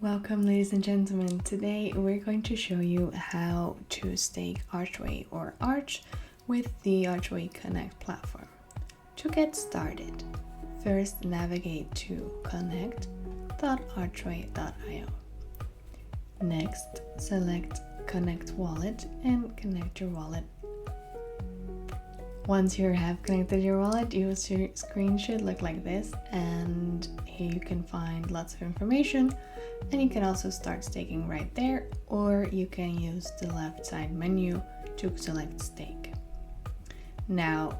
Welcome, ladies and gentlemen. Today we're going to show you how to stake Archway or Arch with the Archway Connect platform. To get started, first navigate to connect.archway.io. Next, select Connect Wallet and connect your wallet. Once you have connected your wallet, your screen should look like this, and here you can find lots of information, and you can also start staking right there, or you can use the left side menu to select stake. Now,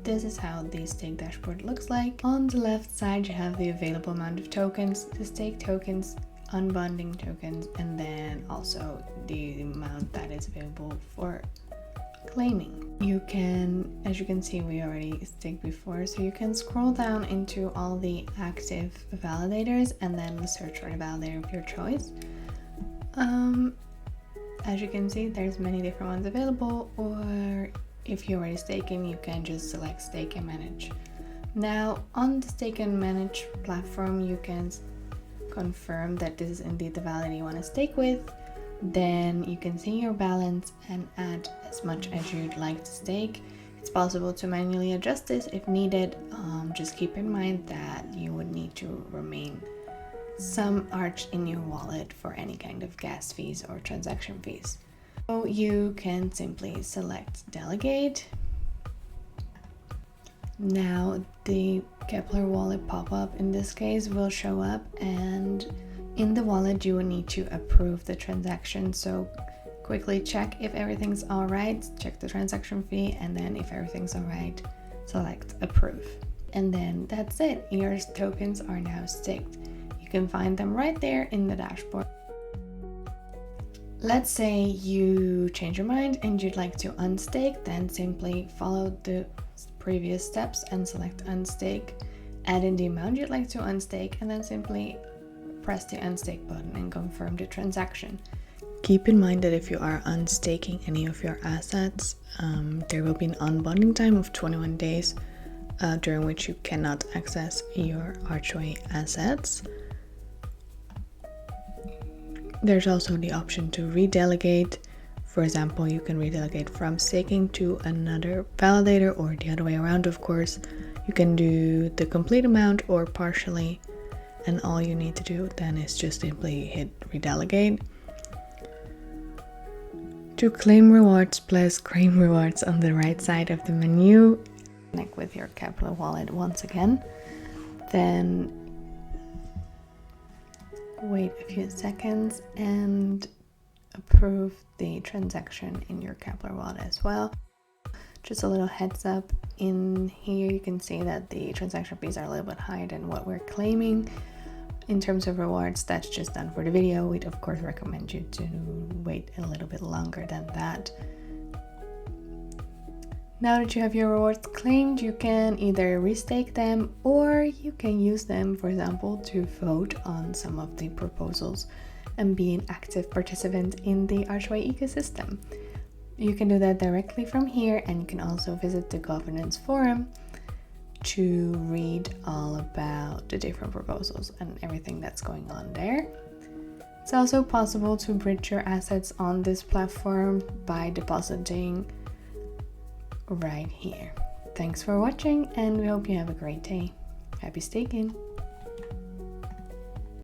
this is how the stake dashboard looks like. On the left side, you have the available amount of tokens, the stake tokens, unbonding tokens, and then also the amount that is available for claiming. You can, as you can see, we already staked before, so you can scroll down into all the active validators and then search for the validator of your choice. As you can see, there's many different ones available, or if you're already staking, you can just select stake and manage. Now, on the stake and manage platform, you can confirm that this is indeed the validator you want to stake with. Then you can see your balance and add as much as you'd like to stake. It's possible to manually adjust this if needed. Just keep in mind that you would need to remain some Arch in your wallet for any kind of gas fees or transaction fees. So you can simply select delegate. Now the Kepler wallet pop-up in this case will show up, and in the wallet you will need to approve the transaction. So quickly check if everything's all right, check the transaction fee, and then if everything's all right, select approve. And then that's it, your tokens are now staked. You can find them right there in the dashboard. Let's say you change your mind and you'd like to unstake, then simply follow the previous steps and select unstake, add in the amount you'd like to unstake, and then simply press the unstake button and confirm the transaction. Keep in mind that if you are unstaking any of your assets, there will be an unbonding time of 21 days during which you cannot access your Archway assets. There's also the option to redelegate. For example, you can redelegate from staking to another validator, or the other way around, of course. You can do the complete amount or partially, and all you need to do then is just simply hit redelegate. To claim rewards, plus claim rewards on the right side of the menu. Connect with your Kepler wallet once again, then wait a few seconds and approve the transaction in your Kepler wallet as well. Just a little heads up, in here you can see that the transaction fees are a little bit higher than what we're claiming. In terms of rewards, that's just done for the video. We'd of course recommend you to wait a little bit longer than that. Now that you have your rewards claimed, you can either restake them, or you can use them, for example, to vote on some of the proposals and be an active participant in the Archway ecosystem. You can do that directly from here, and you can also visit the governance forum to read all about the different proposals and everything that's going on there. It's also possible to bridge your assets on this platform by depositing right here. Thanks for watching, and we hope you have a great day. Happy staking!